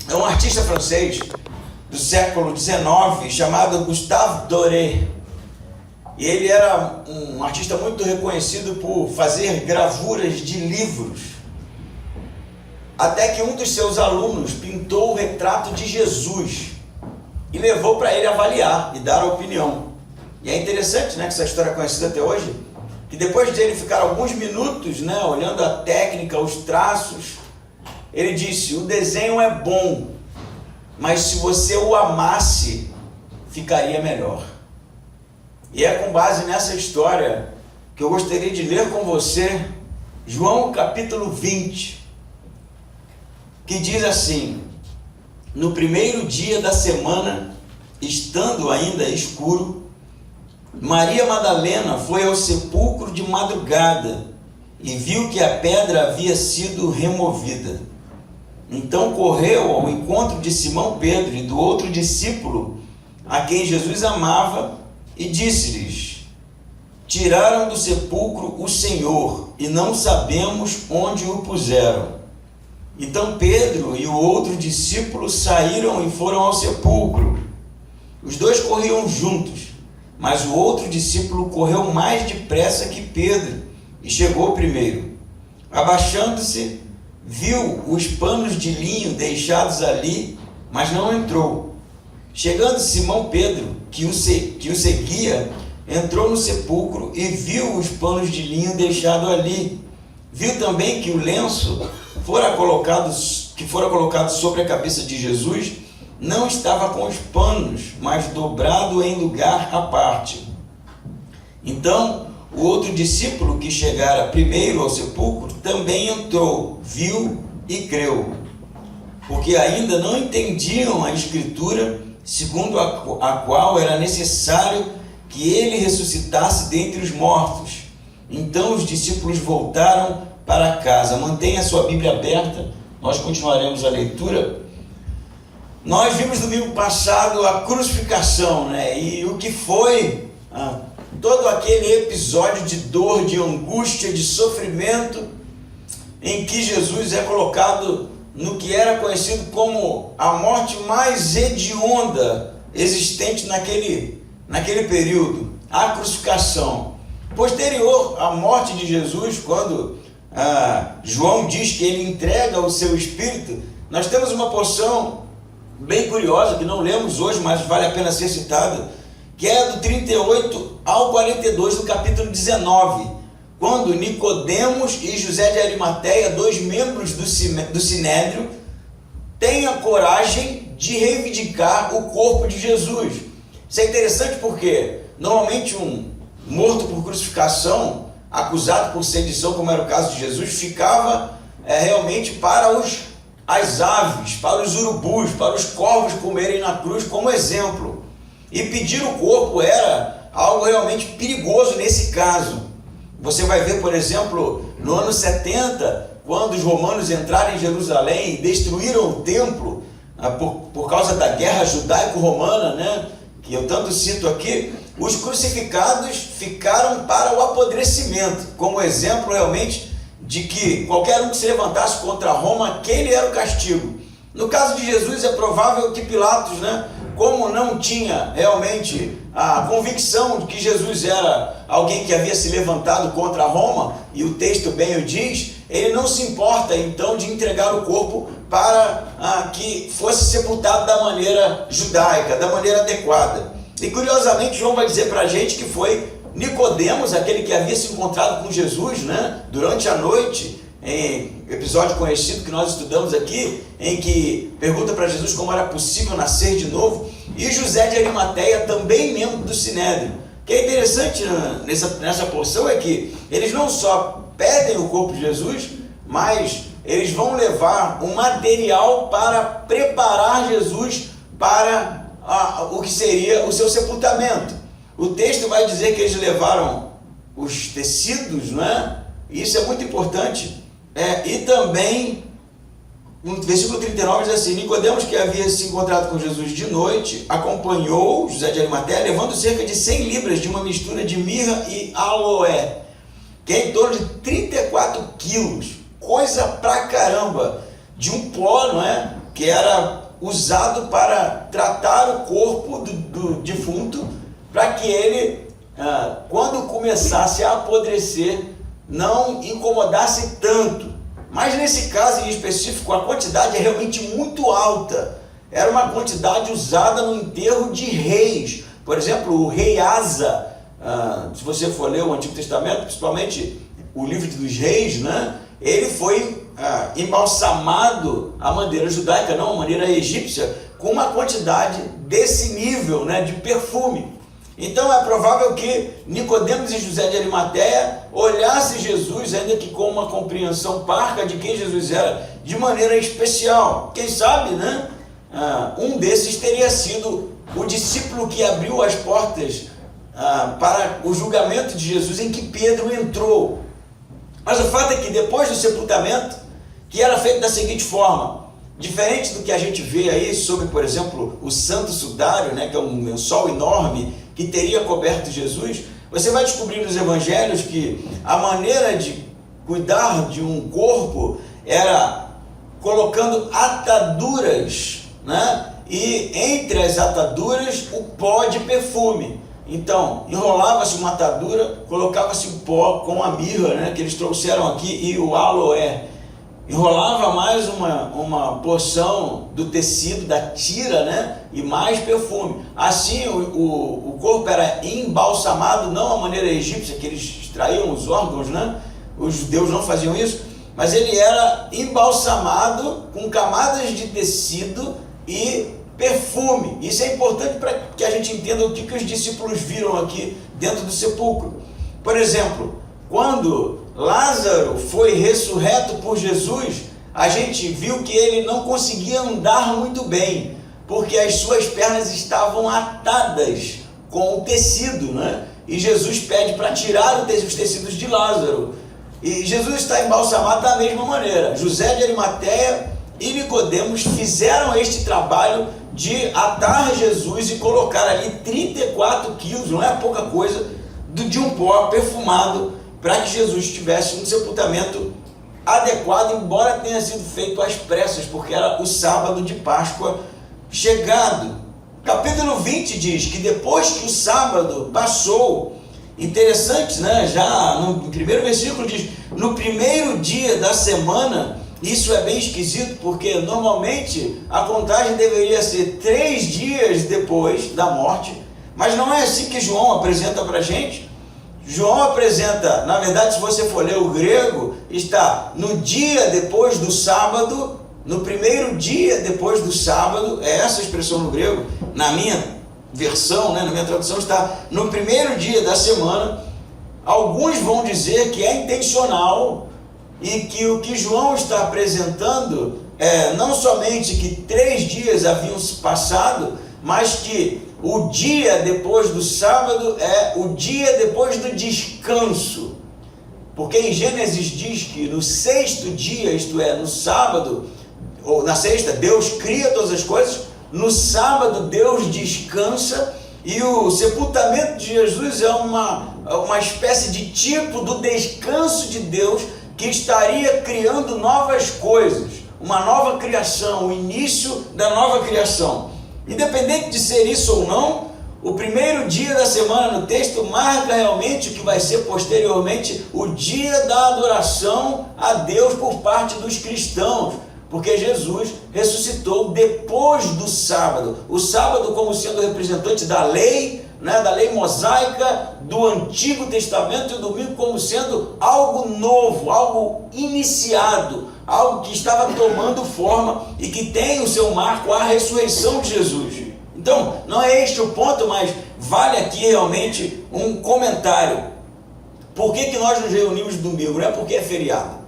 é um artista francês do século XIX chamado Gustave Doré. E ele era um artista muito reconhecido por fazer gravuras de livros. Até que um dos seus alunos pintou o retrato de Jesus e levou para ele avaliar e dar a opinião. E é interessante, né, que essa história é conhecida até hoje, que depois de ele ficar alguns minutos, né, olhando a técnica, os traços, ele disse: o desenho é bom, mas se você o amasse, ficaria melhor. E é com base nessa história que eu gostaria de ler com você João capítulo 20, que diz assim: no primeiro dia da semana, estando ainda escuro, Maria Madalena foi ao sepulcro de madrugada e viu que a pedra havia sido removida. Então correu ao encontro de Simão Pedro e do outro discípulo a quem Jesus amava e disse-lhes: tiraram do sepulcro o Senhor e não sabemos onde o puseram. Então Pedro e o outro discípulo saíram e foram ao sepulcro. Os dois corriam juntos, mas o outro discípulo correu mais depressa que Pedro e chegou primeiro. Abaixando-se, viu os panos de linho deixados ali, mas não entrou. Chegando Simão Pedro, que o seguia, entrou no sepulcro e viu os panos de linho deixados ali. Viu também que o lenço que fora colocado sobre a cabeça de Jesus não estava com os panos, mas dobrado em lugar à parte. Então, o outro discípulo que chegara primeiro ao sepulcro também entrou, viu e creu, porque ainda não entendiam a Escritura, segundo a qual era necessário que ele ressuscitasse dentre os mortos. Então os discípulos voltaram para casa. Mantenha a sua Bíblia aberta, nós continuaremos a leitura. Nós vimos no domingo passado a crucificação, né? E o que foi todo aquele episódio de dor, de angústia, de sofrimento, em que Jesus é colocado no que era conhecido como a morte mais hedionda existente naquele período, a crucificação. Posterior à morte de Jesus, quando João diz que ele entrega o seu espírito, nós temos uma porção bem curiosa, que não lemos hoje, mas vale a pena ser citada, que é do 38 ao 42 do capítulo 19, quando Nicodemos e José de Arimateia, dois membros do Sinédrio, têm a coragem de reivindicar o corpo de Jesus. Isso é interessante porque normalmente um morto por crucificação, acusado por sedição, como era o caso de Jesus, ficava realmente para as aves, para os urubus, para os corvos comerem na cruz como exemplo. E pedir o corpo era algo realmente perigoso nesse caso. Você vai ver, por exemplo, no ano 70, quando os romanos entraram em Jerusalém e destruíram o templo por causa da guerra judaico-romana, né, que eu tanto cito aqui, os crucificados ficaram para o apodrecimento, como exemplo realmente de que qualquer um que se levantasse contra Roma, aquele era o castigo. No caso de Jesus, é provável que Pilatos, né, como não tinha realmente a convicção de que Jesus era alguém que havia se levantado contra Roma, e o texto bem o diz, ele não se importa então de entregar o corpo para que fosse sepultado da maneira judaica, da maneira adequada. E curiosamente João vai dizer para a gente que foi Nicodemos, aquele que havia se encontrado com Jesus, né, durante a noite, em episódio conhecido que nós estudamos aqui, em que pergunta para Jesus como era possível nascer de novo, e José de Arimateia, também membro do Sinédrio. O que é interessante nessa porção é que eles não só pedem o corpo de Jesus, mas eles vão levar um material para preparar Jesus para o que seria o seu sepultamento. O texto vai dizer que eles levaram os tecidos, não é? Isso é muito importante. E também, no versículo 39 diz assim: Nicodemos, que havia se encontrado com Jesus de noite, acompanhou José de Arimateia, levando cerca de 100 libras de uma mistura de mirra e aloé, que é em torno de 34 quilos, coisa pra caramba, de um pó, não é? que era usado para tratar o corpo do defunto, para que ele, quando começasse a apodrecer, não incomodasse tanto. Mas nesse caso em específico, a quantidade é realmente muito alta. Era uma quantidade usada no enterro de reis. Por exemplo, o rei Asa, se você for ler o Antigo Testamento, principalmente o livro dos reis, né, ele foi embalsamado à maneira judaica, não à maneira egípcia, com uma quantidade desse nível, né, de perfume. Então é provável que Nicodemos e José de Arimateia olhassem Jesus, ainda que com uma compreensão parca de quem Jesus era, de maneira especial. Quem sabe, né? Um desses teria sido o discípulo que abriu as portas para o julgamento de Jesus, em que Pedro entrou. Mas o fato é que depois do sepultamento, que era feito da seguinte forma, diferente do que a gente vê aí sobre, por exemplo, o santo sudário, né, que é um lençol enorme que teria coberto Jesus, você vai descobrir nos evangelhos que a maneira de cuidar de um corpo era colocando ataduras, né? E entre as ataduras o pó de perfume. Então enrolava-se uma atadura, colocava-se o pó com a mirra, né, que eles trouxeram aqui, e o aloé. Enrolava mais uma porção do tecido, da tira, né? E mais perfume. Assim o corpo era embalsamado, não à maneira egípcia, que eles extraíam os órgãos, né? Os judeus não faziam isso, mas ele era embalsamado com camadas de tecido e perfume. Isso é importante para que a gente entenda o que os discípulos viram aqui dentro do sepulcro. Por exemplo, quando Lázaro foi ressurreto por Jesus, a gente viu que ele não conseguia andar muito bem, porque as suas pernas estavam atadas com o tecido, né? E Jesus pede para tirar os tecidos de Lázaro. E Jesus está embalsamado da mesma maneira. José de Arimateia e Nicodemos fizeram este trabalho de atar Jesus e colocar ali 34 quilos, não é pouca coisa, de um pó perfumado, para que Jesus tivesse um sepultamento adequado, embora tenha sido feito às pressas, porque era o sábado de Páscoa chegado. Capítulo 20 diz que depois que o sábado passou, interessante, né? Já no primeiro versículo diz, no primeiro dia da semana. Isso é bem esquisito, porque normalmente a contagem deveria ser 3 dias depois da morte, mas não é assim que João apresenta para a gente. João apresenta, na verdade, se você for ler o grego, está no dia depois do sábado, no primeiro dia depois do sábado, é essa a expressão no grego. Na minha versão, né, na minha tradução, está no primeiro dia da semana. Alguns vão dizer que é intencional e que o que João está apresentando é não somente que 3 dias haviam se passado, mas que o dia depois do sábado é o dia depois do descanso. Porque em Gênesis diz que no 6º dia, isto é, no sábado, ou na sexta, Deus cria todas as coisas, no sábado Deus descansa, e o sepultamento de Jesus é uma espécie de tipo do descanso de Deus, que estaria criando novas coisas, uma nova criação, o início da nova criação. Independente de ser isso ou não, o primeiro dia da semana no texto marca realmente o que vai ser posteriormente o dia da adoração a Deus por parte dos cristãos, porque Jesus ressuscitou depois do sábado. O sábado como sendo representante da lei, né, da lei mosaica do Antigo Testamento, e o domingo como sendo algo novo, algo iniciado, algo que estava tomando forma e que tem o seu marco a ressurreição de Jesus. Então, não é este o ponto, mas vale aqui realmente um comentário. Por que nós nos reunimos domingo? Não é porque é feriado.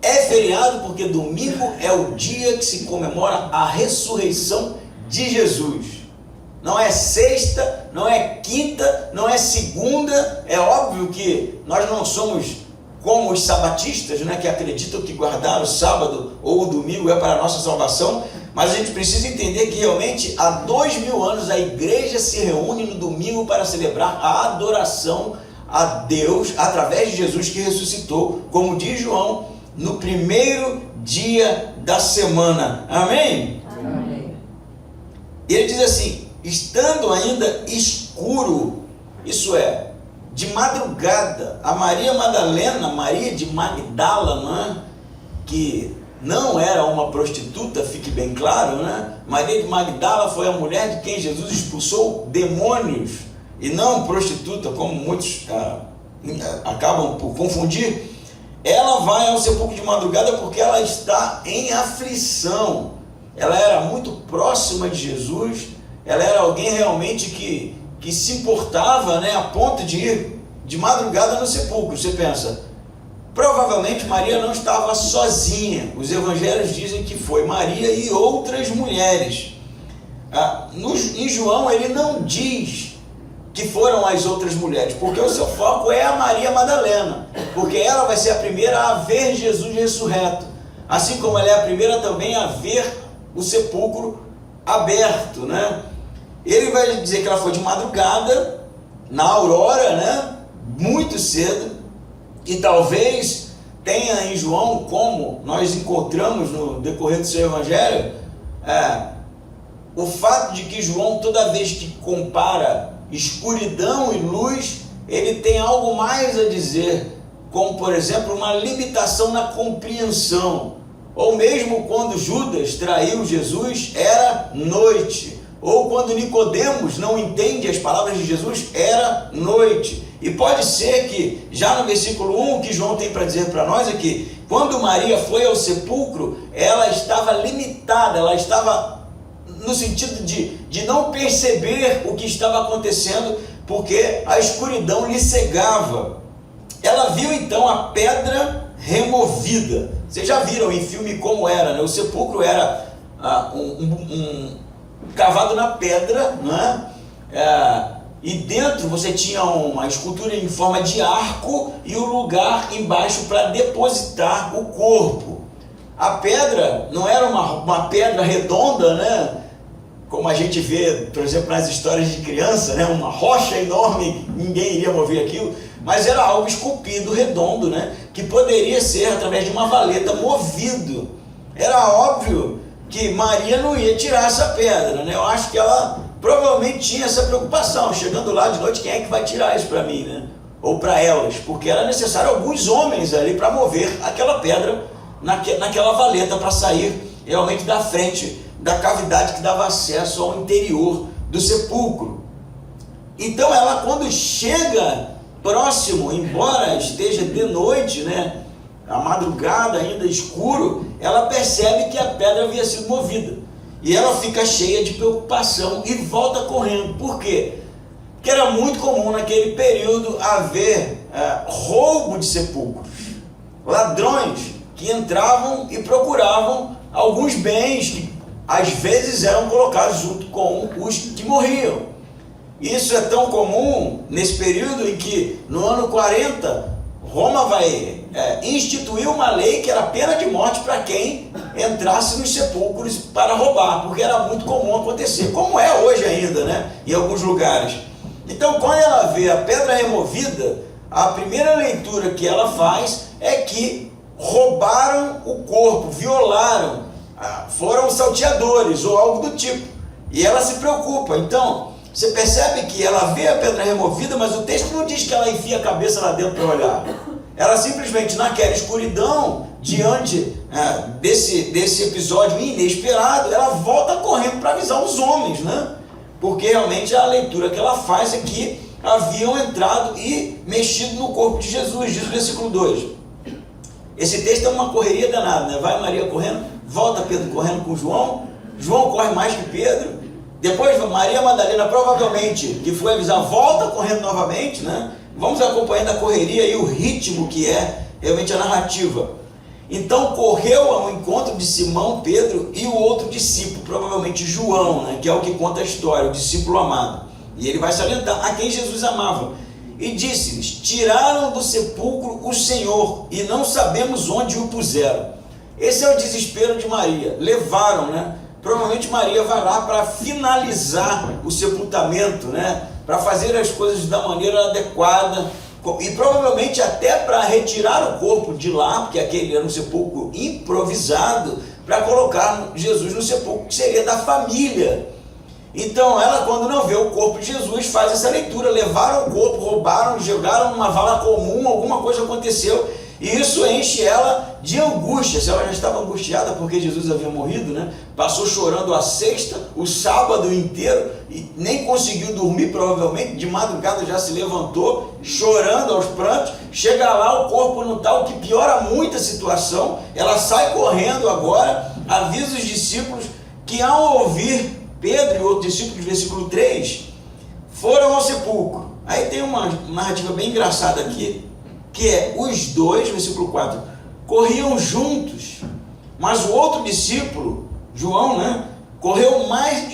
É feriado porque domingo é o dia que se comemora a ressurreição de Jesus. Não é sexta, não é quinta, não é segunda. É óbvio que nós não somos como os sabatistas, né, que acreditam que guardar o sábado ou o domingo é para a nossa salvação, mas a gente precisa entender que realmente há 2000 anos a igreja se reúne no domingo para celebrar a adoração a Deus através de Jesus que ressuscitou, como diz João, no primeiro dia da semana. Amém? E ele diz assim: estando ainda escuro, isso é, de madrugada, a Maria Madalena, Maria de Magdala, né, que não era uma prostituta, fique bem claro, né? Maria de Magdala foi a mulher de quem Jesus expulsou demônios, e não prostituta, como muitos acabam por confundir. Ela vai ao sepulcro de madrugada porque ela está em aflição. Ela era muito próxima de Jesus, ela era alguém realmente que se importava, né, a ponto de ir de madrugada no sepulcro. Você pensa, provavelmente Maria não estava sozinha. Os evangelhos dizem que foi Maria e outras mulheres. Em João ele não diz que foram as outras mulheres, porque o seu foco é a Maria Madalena, porque ela vai ser a primeira a ver Jesus ressurreto, assim como ela é a primeira também a ver o sepulcro aberto, né? Ele vai dizer que ela foi de madrugada, na aurora, né? Muito cedo, e talvez tenha em João, como nós encontramos no decorrer do seu evangelho, o fato de que João, toda vez que compara escuridão e luz, ele tem algo mais a dizer, como por exemplo uma limitação na compreensão. Ou mesmo quando Judas traiu Jesus, era noite. Ou quando Nicodemos não entende as palavras de Jesus, era noite. E pode ser que, já no versículo 1, o que João tem para dizer para nós é que, quando Maria foi ao sepulcro, ela estava limitada, ela estava no sentido de não perceber o que estava acontecendo, porque a escuridão lhe cegava. Ela viu então a pedra removida. Vocês já viram em filme como era, né? O sepulcro era cavado na pedra, né? E dentro você tinha uma escultura em forma de arco e um lugar embaixo para depositar o corpo. A pedra não era uma pedra redonda, né? Como a gente vê, por exemplo, nas histórias de criança, né? Uma rocha enorme, ninguém iria mover aquilo, mas era algo esculpido, redondo, né? Que poderia ser, através de uma valeta, movido. Era óbvio que Maria não ia tirar essa pedra, né? Eu acho que ela provavelmente tinha essa preocupação, chegando lá de noite, quem é que vai tirar isso para mim, né? Ou para elas, porque era necessário alguns homens ali para mover aquela pedra naquela valeta, para sair realmente da frente da cavidade que dava acesso ao interior do sepulcro. Então ela, quando chega próximo, embora esteja de noite, né, a madrugada ainda escuro, ela percebe que a pedra havia sido movida, e ela fica cheia de preocupação e volta correndo. Por quê? Porque era muito comum naquele período haver roubo de sepulcros, ladrões que entravam e procuravam alguns bens que às vezes eram colocados junto com os que morriam. Isso é tão comum nesse período em que, no ano 40, Roma vai instituir uma lei que era pena de morte para quem entrasse nos sepulcros para roubar, porque era muito comum acontecer, como é hoje ainda, né, em alguns lugares. Então, quando ela vê a pedra removida, a primeira leitura que ela faz é que roubaram o corpo, violaram, foram salteadores ou algo do tipo, e ela se preocupa. Então você percebe que ela vê a pedra removida, mas o texto não diz que ela enfia a cabeça lá dentro para olhar. Ela simplesmente, naquela escuridão, diante desse episódio inesperado, ela volta correndo para avisar os homens, né? Porque realmente a leitura que ela faz é que haviam entrado e mexido no corpo de Jesus, diz o versículo 2. Esse texto é uma correria danada, né? Vai Maria correndo, volta Pedro correndo com João, João corre mais que Pedro, depois Maria Madalena, provavelmente, que foi avisar, volta correndo novamente, né? Vamos acompanhando a correria e o ritmo que é realmente a narrativa. Então correu ao encontro de Simão, Pedro e o outro discípulo, provavelmente João, né? Que é o que conta a história, o discípulo amado. E ele vai salientar a quem Jesus amava. E disse-lhes: tiraram do sepulcro o Senhor e não sabemos onde o puseram. Esse é o desespero de Maria. Levaram, né? Provavelmente Maria vai lá para finalizar o sepultamento, né? Para fazer as coisas da maneira adequada, e provavelmente até para retirar o corpo de lá, porque aquele era um sepulcro improvisado, para colocar Jesus no sepulcro que seria da família. Então ela, quando não vê o corpo de Jesus, faz essa leitura, levaram o corpo, roubaram, jogaram numa vala comum, alguma coisa aconteceu, e isso enche ela de angústia. Se ela já estava angustiada porque Jesus havia morrido, né? Passou chorando a sexta, o sábado inteiro, e nem conseguiu dormir provavelmente, de madrugada já se levantou, chorando aos prantos, chega lá, o corpo não está, o que piora muito a situação, ela sai correndo agora, avisa os discípulos que ao ouvir Pedro e outros discípulos, versículo 3, foram ao sepulcro. Aí tem uma narrativa bem engraçada aqui, que é os dois, versículo 4, corriam juntos, mas o outro discípulo, João, né, correu mais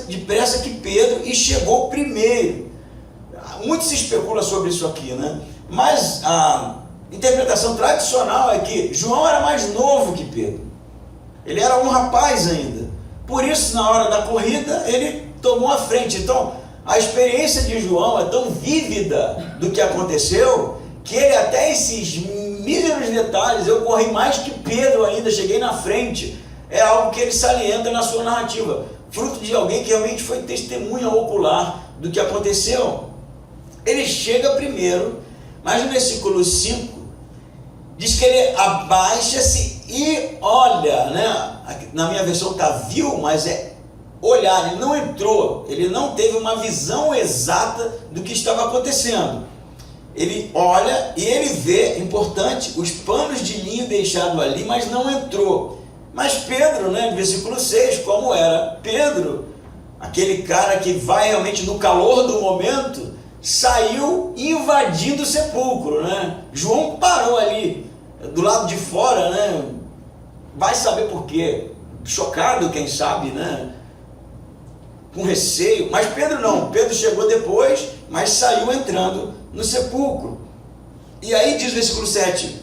depressa que Pedro e chegou primeiro. Muito se especula sobre isso aqui, né? Mas a interpretação tradicional é que João era mais novo que Pedro. Ele era um rapaz ainda. Por isso, na hora da corrida, ele tomou a frente. Então, a experiência de João é tão vívida do que aconteceu, que ele até esses míseros detalhes, eu corri mais que Pedro ainda, cheguei na frente, é algo que ele salienta na sua narrativa, fruto de alguém que realmente foi testemunha ocular do que aconteceu. Ele chega primeiro, mas no versículo 5, diz que ele abaixa-se e olha, né? Na minha versão está viu, mas é olhar, ele não entrou, ele não teve uma visão exata do que estava acontecendo. Ele olha e ele vê, importante, os panos de linho deixados ali, mas não entrou. Mas Pedro, né, versículo 6, como era Pedro, aquele cara que vai realmente no calor do momento, saiu invadindo o sepulcro, né? João parou ali, do lado de fora, né? Vai saber por quê, chocado, quem sabe, né? Com receio, mas Pedro não, Pedro chegou depois, mas saiu entrando no sepulcro. E aí diz o versículo 7,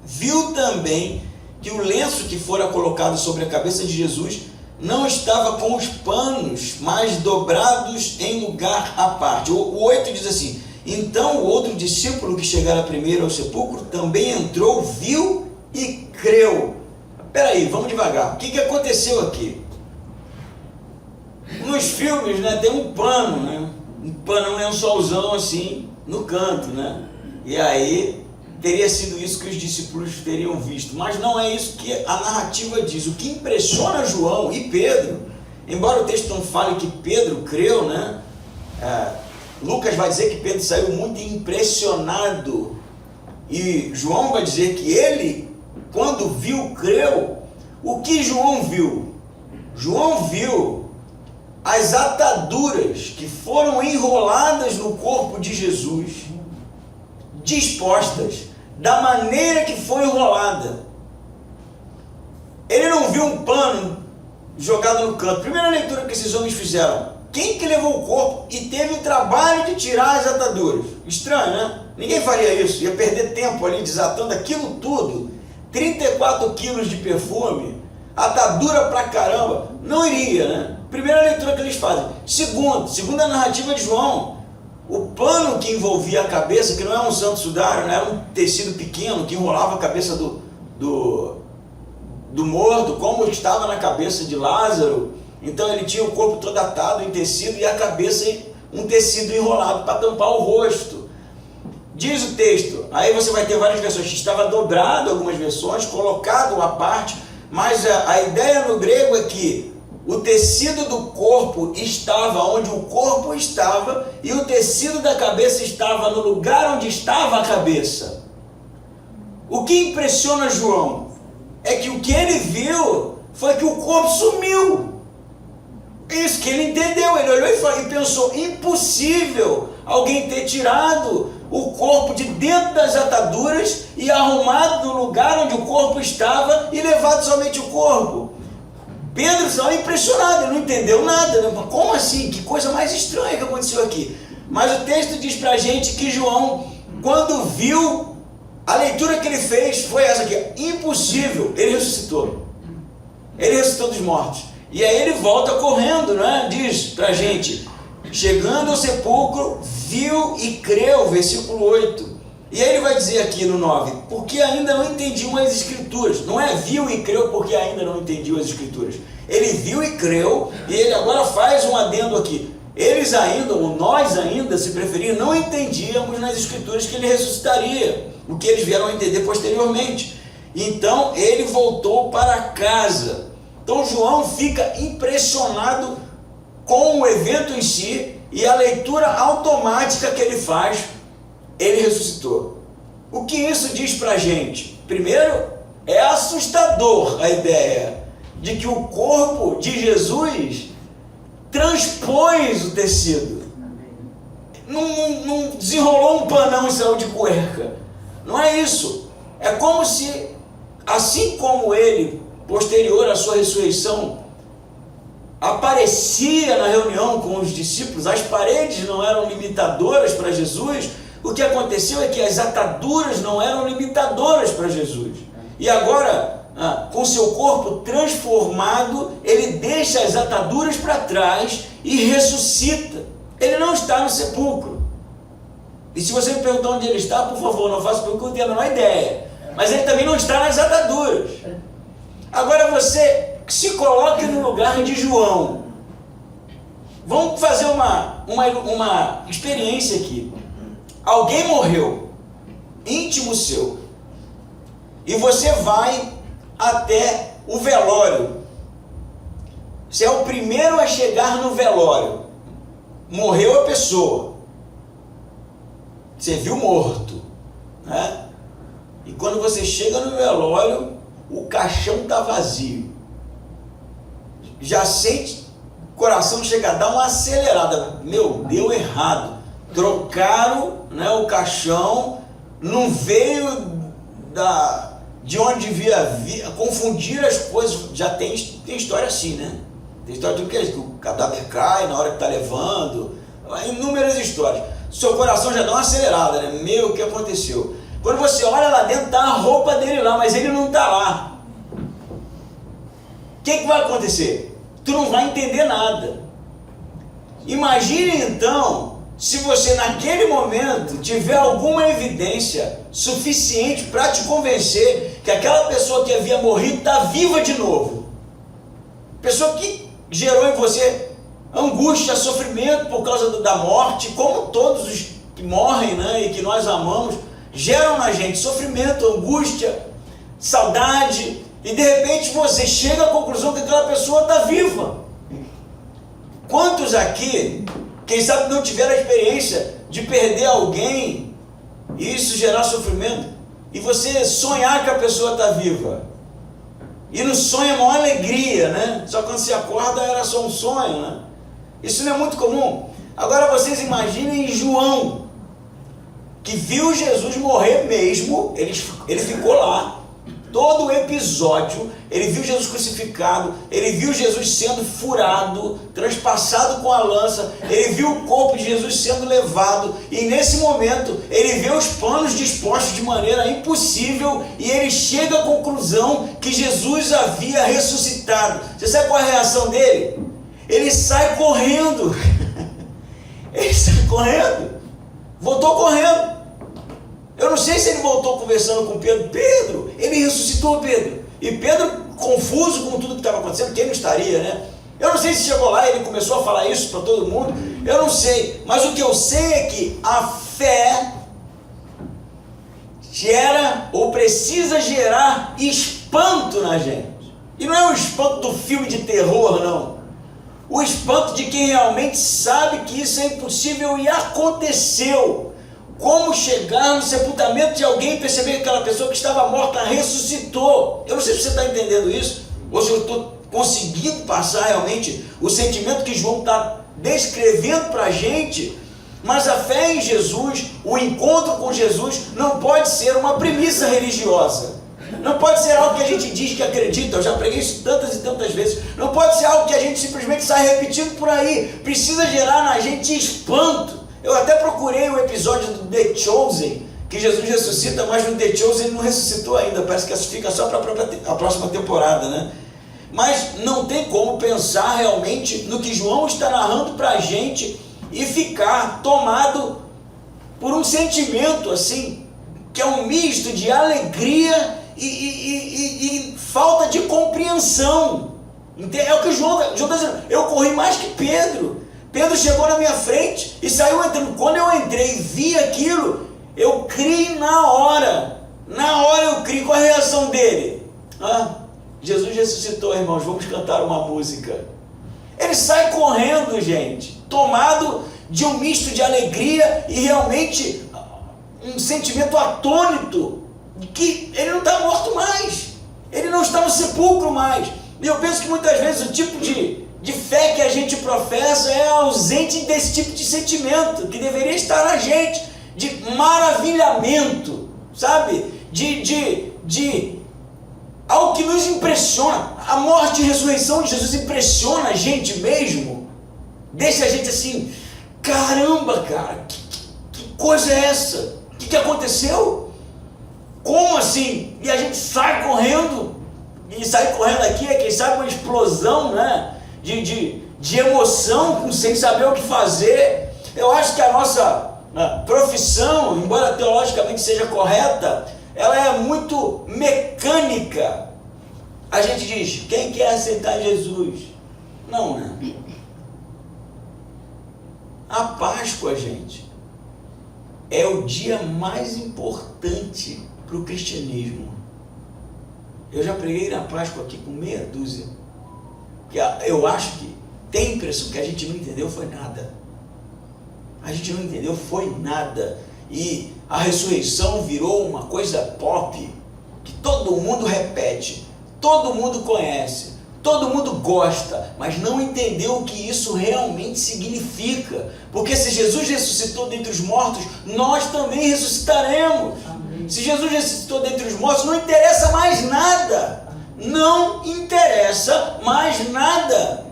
viu também que o lenço que fora colocado sobre a cabeça de Jesus não estava com os panos, mas dobrados em lugar à parte. O 8 diz assim, então o outro discípulo que chegara primeiro ao sepulcro também entrou, viu e creu. Peraí, vamos devagar, o que aconteceu aqui? Nos filmes, né, tem um pano, né? Um pano, um lençolzão assim, no canto, né? E aí, teria sido isso que os discípulos teriam visto. Mas não é isso que a narrativa diz. O que impressiona João e Pedro, embora o texto não fale que Pedro creu, né? Lucas vai dizer que Pedro saiu muito impressionado. E João vai dizer que ele, quando viu, creu. O que João viu? João viu as ataduras que foram enroladas no corpo de Jesus, dispostas da maneira que foi enrolada. Ele não viu um pano jogado no canto. Primeira leitura que esses homens fizeram, quem que levou o corpo e teve o trabalho de tirar as ataduras? Estranho, né? Ninguém faria isso, ia perder tempo ali desatando aquilo tudo, 34 quilos de perfume, atadura pra caramba, não iria, né? Primeira leitura que eles fazem. Segunda narrativa de João, o pano que envolvia a cabeça, que não é um santo sudário, não era um tecido pequeno que enrolava a cabeça do morto, como estava na cabeça de Lázaro. Então ele tinha o corpo todo atado em tecido e a cabeça um tecido enrolado para tampar o rosto. Diz o texto, aí você vai ter várias versões, que estava dobrado, algumas versões, colocado à parte, mas a ideia no grego é que o tecido do corpo estava onde o corpo estava e o tecido da cabeça estava no lugar onde estava a cabeça. O que impressiona João é que o que ele viu foi que o corpo sumiu. Isso que ele entendeu, ele olhou e pensou, impossível alguém ter tirado o corpo de dentro das ataduras e arrumado no lugar onde o corpo estava e levado somente o corpo. Pedro estava impressionado, ele não entendeu nada, né? Como assim? Que coisa mais estranha que aconteceu aqui. Mas o texto diz pra gente que João, quando viu, a leitura que ele fez foi essa aqui, impossível, ele ressuscitou. Ele ressuscitou dos mortos. E aí ele volta correndo, né? Diz pra gente, chegando ao sepulcro, viu e creu, versículo 8. E aí ele vai dizer aqui no 9, porque ainda não entendiam as escrituras. Não é viu e creu porque ainda não entendiam as escrituras. Ele viu e creu, e ele agora faz um adendo aqui. Eles ainda, ou nós ainda, se preferir, não entendíamos nas Escrituras que ele ressuscitaria, o que eles vieram a entender posteriormente. Então ele voltou para casa. Então João fica impressionado com o evento em si e a leitura automática que ele faz, ele ressuscitou. O que isso diz para a gente? Primeiro, é assustador a ideia de que o corpo de Jesus transpôs o tecido. Não desenrolou um panão e saiu de cueca. Não é isso. É como se, assim como ele, posterior à sua ressurreição, aparecia na reunião com os discípulos, as paredes não eram limitadoras para Jesus, o que aconteceu é que as ataduras não eram limitadoras para Jesus. E agora, com seu corpo transformado, ele deixa as ataduras para trás e ressuscita. Ele não está no sepulcro. E se você me perguntar onde ele está, por favor, não faça porque eu não tenho a menor ideia. Mas ele também não está nas ataduras. Agora você se coloque no lugar de João. Vamos fazer uma experiência aqui. Alguém morreu, íntimo seu, e você vai até o velório. Você é o primeiro a chegar no velório. Morreu a pessoa. Você viu morto, né? E quando você chega no velório, o caixão está vazio. Já sente, o coração chega a dar uma acelerada. Meu, deu errado. Trocaram, né, o caixão, não veio de onde devia vir, confundiram as coisas. Já tem história assim, né? Tem história de que o cadáver cai na hora que está levando, inúmeras histórias. Seu coração já dá uma acelerada, né? Meu, o que aconteceu? Quando você olha lá dentro, está a roupa dele lá, mas ele não está lá. O que vai acontecer? Tu não vai entender nada. Imagine então, se você naquele momento tiver alguma evidência suficiente para te convencer que aquela pessoa que havia morrido está viva de novo. Pessoa que gerou em você angústia, sofrimento por causa da morte, como todos os que morrem, né, e que nós amamos, geram na gente sofrimento, angústia, saudade, e de repente você chega à conclusão que aquela pessoa está viva. Quantos aqui, quem sabe, não tiveram a experiência de perder alguém e isso gerar sofrimento, e você sonhar que a pessoa está viva? E no sonho é uma alegria, né? Só quando se acorda era só um sonho, né? Isso não é muito comum. Agora vocês imaginem João, que viu Jesus morrer mesmo. Ele ficou lá todo o episódio. Ele viu Jesus crucificado, ele viu Jesus sendo furado, transpassado com a lança, ele viu o corpo de Jesus sendo levado, e nesse momento ele vê os panos dispostos de maneira impossível, e ele chega à conclusão que Jesus havia ressuscitado. Você sabe qual é a reação dele? Ele sai correndo. Ele sai correndo, voltou correndo. Eu não sei se ele voltou conversando com Pedro. Pedro, ele ressuscitou Pedro. E Pedro, confuso com tudo que estava acontecendo, quem não estaria, né? Eu não sei se chegou lá e ele começou a falar isso para todo mundo. Eu não sei. Mas o que eu sei é que a fé gera ou precisa gerar espanto na gente. E não é o espanto do filme de terror, não. O espanto de quem realmente sabe que isso é impossível e aconteceu. Como chegar no sepultamento de alguém e perceber que aquela pessoa que estava morta ressuscitou. Eu não sei se você está entendendo isso, ou se eu estou conseguindo passar realmente o sentimento que João está descrevendo para a gente. Mas a fé em Jesus, o encontro com Jesus, não pode ser uma premissa religiosa. Não pode ser algo que a gente diz que acredita. Eu já preguei isso tantas e tantas vezes. Não pode ser algo que a gente simplesmente sai repetindo por aí. Precisa gerar na gente espanto. Eu até procurei o episódio do The Chosen, que Jesus ressuscita, mas no The Chosen ele não ressuscitou ainda. Parece que fica só para a próxima temporada, né? Mas não tem como pensar realmente no que João está narrando para a gente e ficar tomado por um sentimento assim, que é um misto de alegria e falta de compreensão. É o que João está dizendo. Eu corri mais que Pedro. Pedro chegou na minha frente e saiu entrando. Quando eu entrei e vi aquilo, eu criei na hora. Na hora eu criei. Qual a reação dele? Jesus ressuscitou, irmãos. Vamos cantar uma música. Ele sai correndo, gente, tomado de um misto de alegria e realmente um sentimento atônito de que ele não está morto mais. Ele não está no sepulcro mais. E eu penso que muitas vezes o tipo de fé que a gente professa é ausente desse tipo de sentimento que deveria estar na gente, de maravilhamento, sabe? De algo que nos impressiona. A morte e a ressurreição de Jesus impressiona a gente mesmo, deixa a gente assim, caramba, cara, que coisa é essa? O que aconteceu? Como assim? E a gente sai correndo, e sair correndo aqui é, quem sabe, uma explosão, né? De emoção, sem saber o que fazer. Eu acho que a nossa profissão, embora teologicamente seja correta, ela é muito mecânica. A gente diz, quem quer aceitar Jesus? Não, né? A Páscoa, gente, é o dia mais importante para o cristianismo. Eu já preguei na Páscoa aqui com meia dúzia. Que eu acho que tem a impressão que a gente não entendeu foi nada. A gente não entendeu foi nada. E a ressurreição virou uma coisa pop, que todo mundo repete, todo mundo conhece, todo mundo gosta, mas não entendeu o que isso realmente significa. Porque se Jesus ressuscitou dentre os mortos, nós também ressuscitaremos. Amém. Se Jesus ressuscitou dentre os mortos, não interessa mais nada. Não interessa mais nada.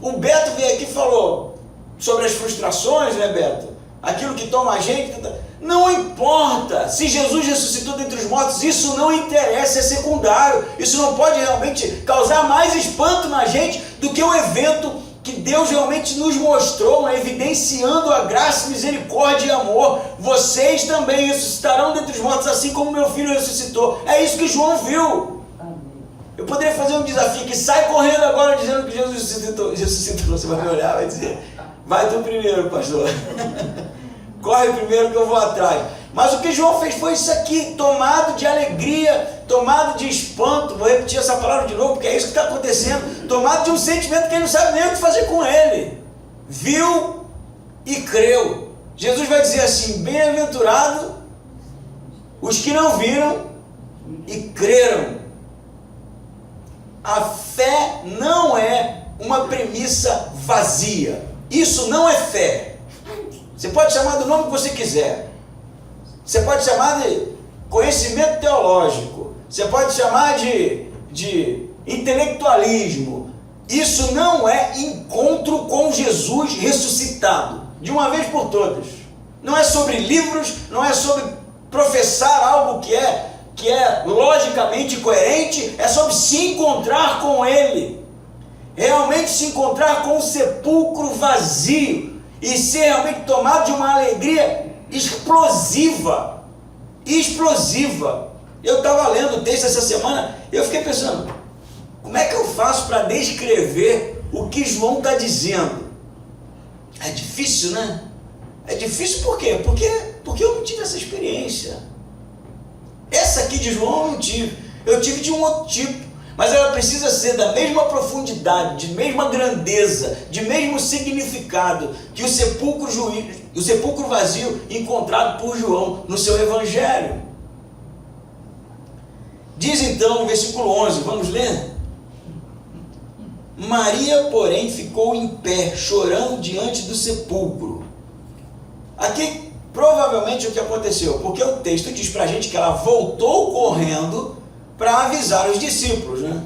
O Beto veio aqui e falou sobre as frustrações, né, Beto? Aquilo que toma a gente, não importa. Se Jesus ressuscitou dentre os mortos, isso não interessa, é secundário. Isso não pode realmente causar mais espanto na gente do que o evento que Deus realmente nos mostrou, evidenciando a graça, misericórdia e amor. Vocês também ressuscitarão dentre os mortos, assim como meu filho ressuscitou. É isso que João viu. Eu poderia fazer um desafio que sai correndo agora dizendo que Jesus ressuscitou. Você vai me olhar e vai dizer, vai tu primeiro, pastor. Corre primeiro que eu vou atrás. Mas o que João fez foi isso aqui, tomado de alegria, tomado de espanto. Vou repetir essa palavra de novo, porque é isso que está acontecendo. Tomado de um sentimento que ele não sabe nem o que fazer com ele. Viu e creu. Jesus vai dizer assim, bem-aventurado os que não viram e creram. A fé não é uma premissa vazia. Isso não é fé. Você pode chamar do nome que você quiser. Você pode chamar de conhecimento teológico. Você pode chamar de intelectualismo. Isso não é encontro com Jesus ressuscitado. De uma vez por todas. Não é sobre livros, não é sobre professar algo que é logicamente coerente, é sobre se encontrar com Ele. Realmente se encontrar com o sepulcro vazio. E ser realmente tomado de uma alegria explosiva. Explosiva. Eu estava lendo o texto essa semana, eu fiquei pensando, como é que eu faço para descrever o que João está dizendo? É difícil, né? É difícil por quê? Porque eu não tive essa experiência. Essa aqui de João eu não tive. Eu tive de um outro tipo. Mas ela precisa ser da mesma profundidade, de mesma grandeza, de mesmo significado que o sepulcro vazio encontrado por João no seu evangelho. Diz então o versículo 11, vamos ler? Maria, porém, ficou em pé, chorando diante do sepulcro. Aqui, provavelmente, o que aconteceu? Porque o texto diz para a gente que ela voltou correndo para avisar os discípulos, né?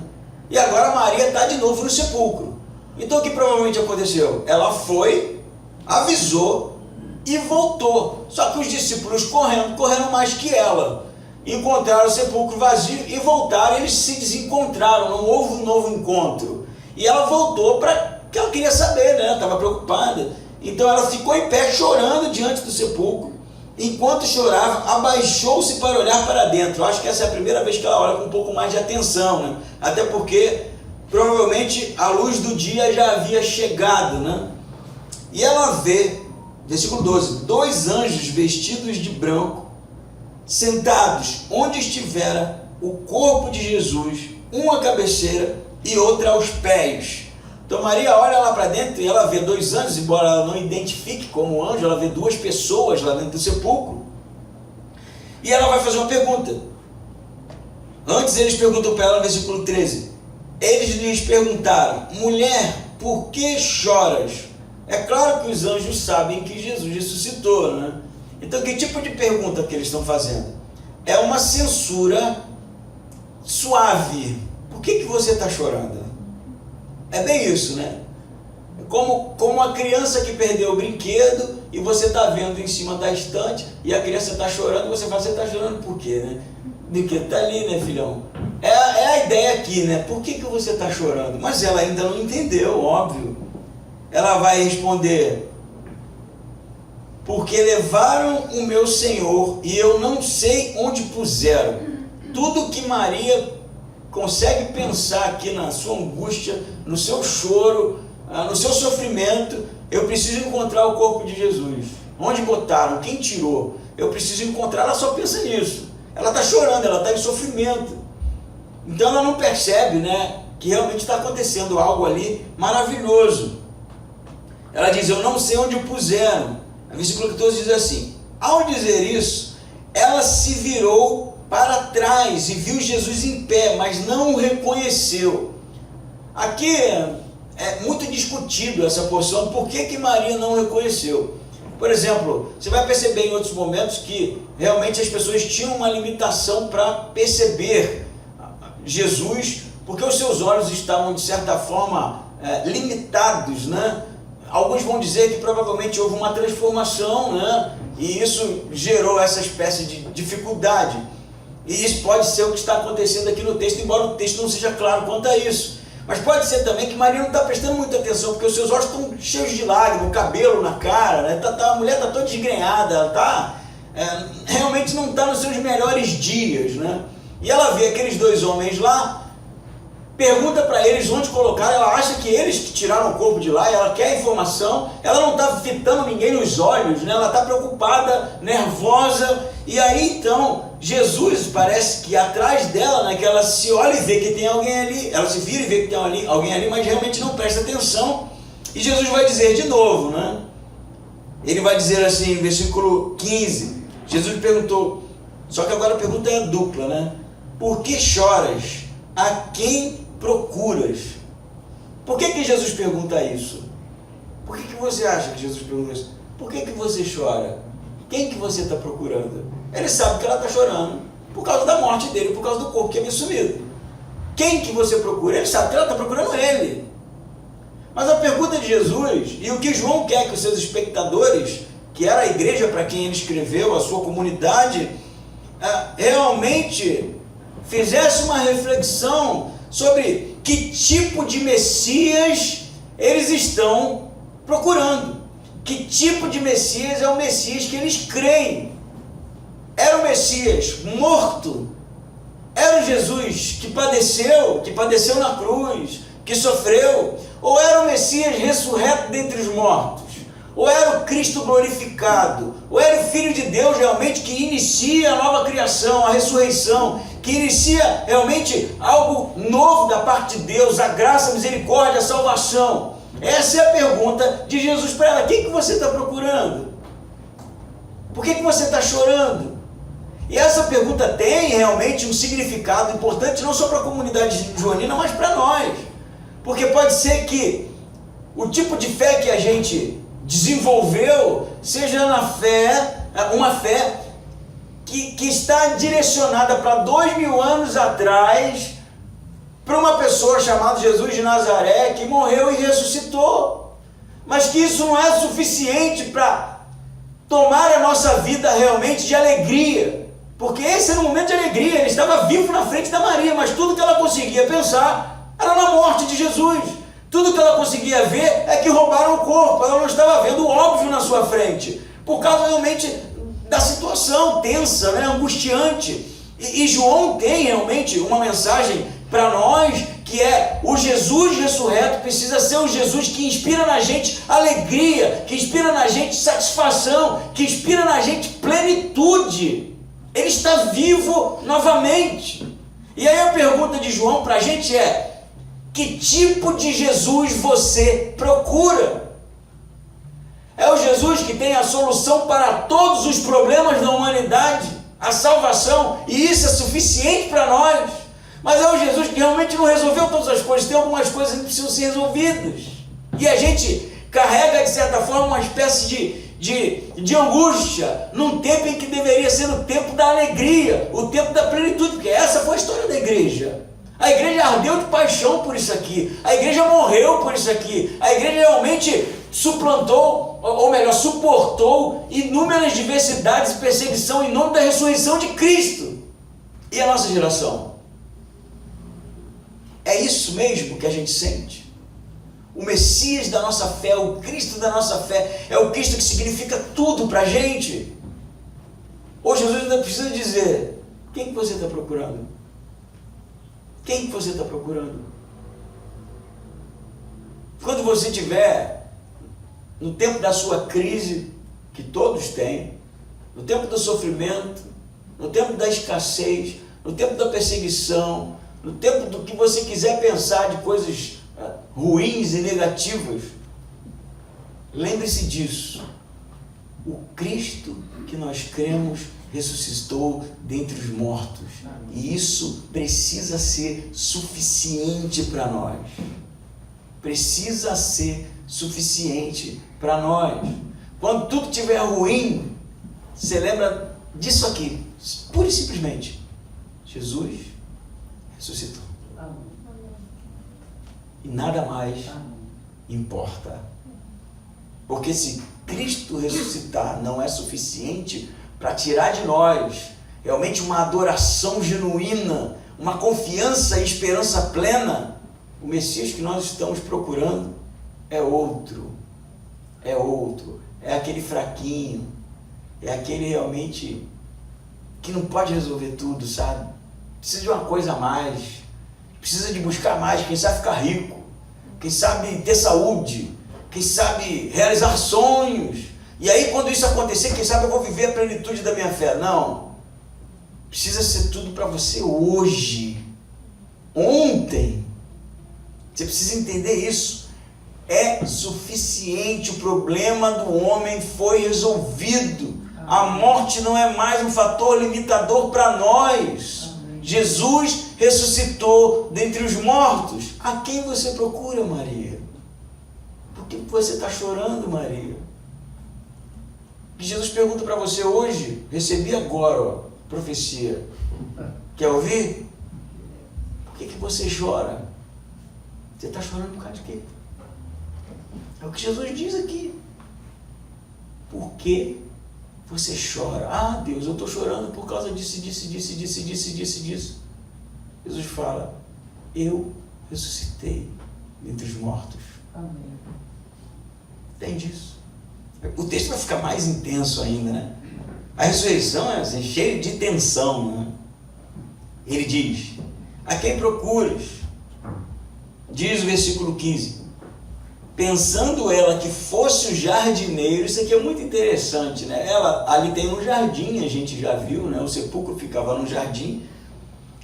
E agora Maria está de novo no sepulcro. Então o que provavelmente aconteceu? Ela foi, avisou e voltou. Só que os discípulos correram mais que ela. Encontraram o sepulcro vazio e voltaram, eles se desencontraram, não houve um novo encontro. E ela voltou porque ela queria saber, né? Ela estava preocupada. Então ela ficou em pé chorando diante do sepulcro. Enquanto chorava, abaixou-se para olhar para dentro. Eu acho que essa é a primeira vez que ela olha com um pouco mais de atenção, né? Até porque provavelmente a luz do dia já havia chegado, né? E ela vê, versículo 12, 2 anjos vestidos de branco, sentados onde estivera o corpo de Jesus, um à cabeceira e outro aos pés. Então Maria olha lá para dentro e ela vê 2 anjos, embora ela não identifique como anjo, ela vê 2 pessoas lá dentro do sepulcro. E ela vai fazer uma pergunta. Antes eles perguntam para ela no versículo 13. Eles lhes perguntaram: mulher, por que choras? É claro que os anjos sabem que Jesus ressuscitou, né? Então que tipo de pergunta que eles estão fazendo? É uma censura suave. Por que você está chorando? É bem isso, né? Como uma criança que perdeu o brinquedo e você está vendo em cima da estante e a criança está chorando e você fala: você está chorando por quê, né? Porque está ali, né, filhão? É a ideia aqui, né? Por que você está chorando? Mas ela ainda não entendeu, óbvio. Ela vai responder: porque levaram o meu Senhor e eu não sei onde puseram. Tudo que Maria consegue pensar aqui na sua angústia, no seu choro, no seu sofrimento: eu preciso encontrar o corpo de Jesus. Onde botaram? Quem tirou? Eu preciso encontrar. Ela só pensa nisso. Ela está chorando, ela está em sofrimento. Então ela não percebe, né, que realmente está acontecendo algo ali maravilhoso. Ela diz: eu não sei onde o puseram. O versículo 14 diz assim: ao dizer isso, ela se virou para trás e viu Jesus em pé, mas não o reconheceu. Aqui é muito discutido essa porção. Por que Maria não o reconheceu? Por exemplo, você vai perceber em outros momentos que realmente as pessoas tinham uma limitação para perceber Jesus, porque os seus olhos estavam de certa forma limitados, né? Alguns vão dizer que provavelmente houve uma transformação, né? E isso gerou essa espécie de dificuldade. E isso pode ser o que está acontecendo aqui no texto, embora o texto não seja claro quanto a isso. Mas pode ser também que Maria não está prestando muita atenção, porque os seus olhos estão cheios de lágrimas, o cabelo na cara, né? A mulher está toda desgrenhada, ela realmente não está nos seus melhores dias, né? E ela vê aqueles 2 homens lá, pergunta para eles onde colocaram, ela acha que eles que tiraram o corpo de lá, ela quer informação, ela não está fitando ninguém nos olhos, né? Ela está preocupada, nervosa, e aí então Jesus parece que atrás dela, né, que ela se olha e vê que tem alguém ali, ela se vira e vê que tem alguém ali, mas realmente não presta atenção, e Jesus vai dizer de novo, né? Ele vai dizer assim, versículo 15, Jesus perguntou, só que agora a pergunta é dupla, né? Por que choras? A quem procuras? Por que Jesus pergunta isso? Por que você acha que Jesus pergunta isso? Por que você chora? Quem que você está procurando? Ele sabe que ela está chorando por causa da morte dele, por causa do corpo que havia sumido. Quem que você procura? Ele sabe que ela está procurando ele. Mas a pergunta de Jesus, e o que João quer que os seus espectadores, que era a igreja para quem ele escreveu, a sua comunidade, realmente fizesse uma reflexão sobre que tipo de Messias eles estão procurando. Que tipo de Messias é o Messias que eles creem? Era o Messias morto? Era o Jesus que padeceu na cruz, que sofreu? Ou era o Messias ressurreto dentre os mortos? Ou era o Cristo glorificado? Ou era o Filho de Deus realmente que inicia a nova criação, a ressurreição, que inicia realmente algo novo da parte de Deus, a graça, a misericórdia, a salvação? Essa é a pergunta de Jesus para ela. Quem que você está procurando? Por que você está chorando? E essa pergunta tem realmente um significado importante, não só para a comunidade joanina, mas para nós. Porque pode ser que o tipo de fé que a gente desenvolveu seja uma fé que está direcionada para 2000 anos atrás, para uma pessoa chamada Jesus de Nazaré, que morreu e ressuscitou, mas que isso não é suficiente para tomar a nossa vida realmente de alegria, porque esse era um momento de alegria, ele estava vivo na frente da Maria, mas tudo que ela conseguia pensar era na morte de Jesus. Tudo que ela conseguia ver é que roubaram o corpo, ela não estava vendo o óbvio na sua frente, por causa realmente da situação tensa, né, angustiante. E João tem realmente uma mensagem para nós, que é o Jesus ressurreto, precisa ser o Jesus que inspira na gente alegria, que inspira na gente satisfação, que inspira na gente plenitude. Ele está vivo novamente. E aí a pergunta de João para a gente é: que tipo de Jesus você procura? É o Jesus que tem a solução para todos os problemas da humanidade, a salvação, e isso é suficiente para nós. Mas é o Jesus que realmente não resolveu todas as coisas, tem algumas coisas que precisam ser resolvidas. E a gente carrega, de certa forma, uma espécie de angústia, num tempo em que deveria ser o tempo da alegria, o tempo da plenitude, porque essa foi a história da igreja. A igreja ardeu de paixão por isso aqui, a igreja morreu por isso aqui, a igreja realmente suplantou, ou melhor, suportou inúmeras diversidades e perseguição em nome da ressurreição de Cristo. E a nossa geração? É isso mesmo que a gente sente? O Messias da nossa fé, o Cristo da nossa fé, é o Cristo que significa tudo para a gente? Ou Jesus ainda precisa dizer: quem que você está procurando? Quem que você está procurando? Quando você estiver no tempo da sua crise, que todos têm, no tempo do sofrimento, no tempo da escassez, no tempo da perseguição, no tempo do que você quiser pensar de coisas ruins e negativas, lembre-se disso: o Cristo que nós cremos ressuscitou dentre os mortos, e isso precisa ser suficiente para nós. Precisa ser suficiente para nós. Quando tudo estiver ruim, você lembra disso aqui, pura e simplesmente: Jesus ressuscitou. E nada mais importa. Porque se Cristo ressuscitar não é suficiente para tirar de nós realmente uma adoração genuína, uma confiança e esperança plena, o Messias que nós estamos procurando é outro. É aquele fraquinho, é aquele realmente que não pode resolver tudo, sabe? Precisa de uma coisa a mais, precisa de buscar mais, quem sabe ficar rico, quem sabe ter saúde, quem sabe realizar sonhos. E aí, quando isso acontecer, quem sabe eu vou viver a plenitude da minha fé. Não, precisa ser tudo para você hoje, ontem. Você precisa entender isso. É suficiente, o problema do homem foi resolvido. A morte não é mais um fator limitador para nós. Jesus ressuscitou dentre os mortos. A quem você procura, Maria? Por que você está chorando, Maria? Que Jesus pergunta para você hoje, recebi agora, ó, profecia. Quer ouvir? Por que você chora? Você está chorando por causa de quê? É o que Jesus diz aqui. Por que você chora? Ah, Deus, eu estou chorando por causa disso. Jesus fala: eu ressuscitei dentre os mortos. Amém. Entende isso? O texto vai ficar mais intenso ainda, né? A ressurreição é assim, cheia de tensão, né? Ele diz: a quem procuras? Diz o versículo 15: pensando ela que fosse o jardineiro. Isso aqui é muito interessante, né? Ela ali tem um jardim, a gente já viu, né? O sepulcro ficava no jardim.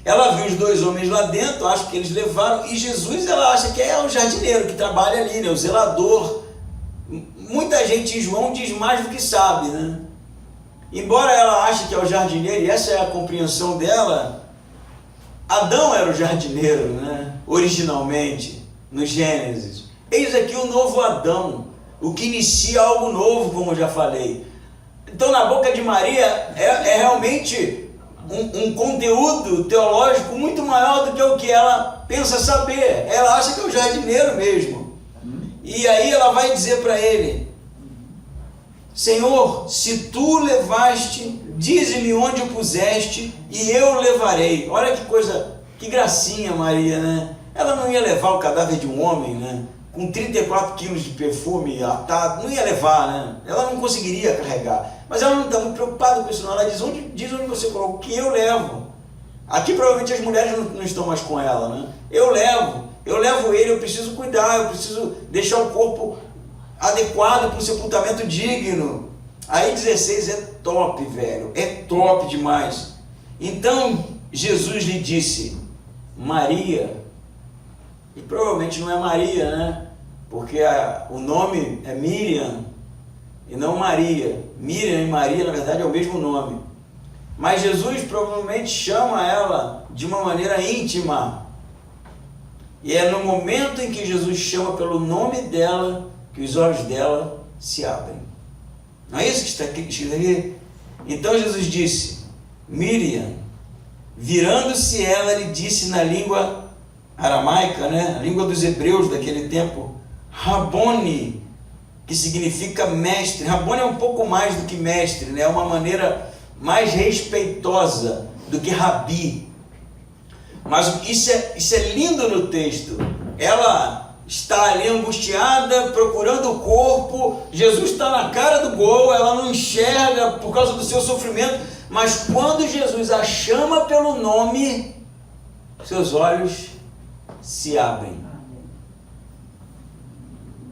Ela viu os dois homens lá dentro, acho que eles levaram, e Jesus, ela acha que é o jardineiro que trabalha ali, né? O zelador. Muita gente em João diz mais do que sabe, né? Embora ela ache que é o jardineiro, e essa é a compreensão dela, Adão era o jardineiro, né? Originalmente, no Gênesis. Eis aqui o novo Adão, o que inicia algo novo, como eu já falei. Então, na boca de Maria é realmente um conteúdo teológico muito maior do que o que ela pensa saber. Ela acha que é o jardineiro mesmo. E aí ela vai dizer para ele: Senhor, se tu levaste, dize-me onde o puseste e eu levarei. Olha que coisa, que gracinha, Maria, né? Ela não ia levar o cadáver de um homem, né? Com 34 quilos de perfume atado, não ia levar, né? Ela não conseguiria carregar. Mas ela não está muito preocupada com isso, não. Ela diz onde você colocou, que eu levo. Aqui provavelmente as mulheres não estão mais com ela, né? Eu levo ele, eu preciso cuidar, eu preciso deixar o corpo adequado para o sepultamento digno. Aí 16 é top, velho, é top demais. Então Jesus lhe disse, Maria, e provavelmente não é Maria, né? Porque o nome é Miriam e não Maria. Miriam e Maria, na verdade, é o mesmo nome. Mas Jesus provavelmente chama ela de uma maneira íntima. E é no momento em que Jesus chama pelo nome dela que os olhos dela se abrem. Não é isso que está aqui? Então Jesus disse, Miriam, virando-se ela, lhe disse na língua aramaica, né? A língua dos hebreus daquele tempo, Rabone, que significa mestre. Rabone é um pouco mais do que mestre, né? É uma maneira mais respeitosa do que rabi. Mas isso é lindo no texto. Ela está ali angustiada, procurando o corpo. Jesus está na cara do gol, ela não enxerga por causa do seu sofrimento. Mas quando Jesus a chama pelo nome, seus olhos se abrem.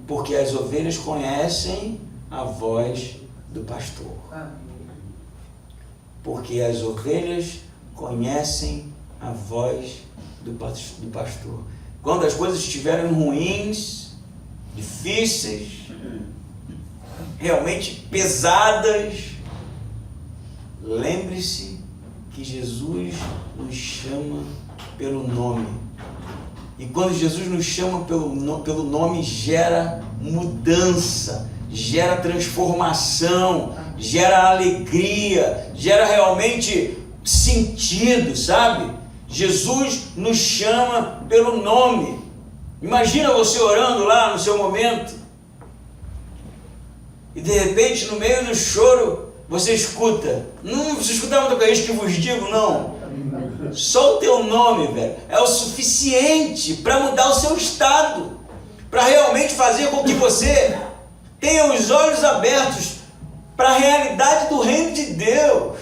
Porque as ovelhas conhecem a voz do pastor. Porque as ovelhas conhecem a voz do pastor. Quando as coisas estiverem ruins, difíceis, realmente pesadas, lembre-se que Jesus nos chama pelo nome. E quando Jesus nos chama pelo nome, gera mudança, gera transformação, gera alegria, gera realmente sentido, sabe? Jesus nos chama pelo nome. Imagina você orando lá no seu momento e de repente no meio do choro você escuta, não você escuta muita coisa que vos digo, não. Só o teu nome, velho, é o suficiente para mudar o seu estado, para realmente fazer com que você tenha os olhos abertos para a realidade do reino de Deus.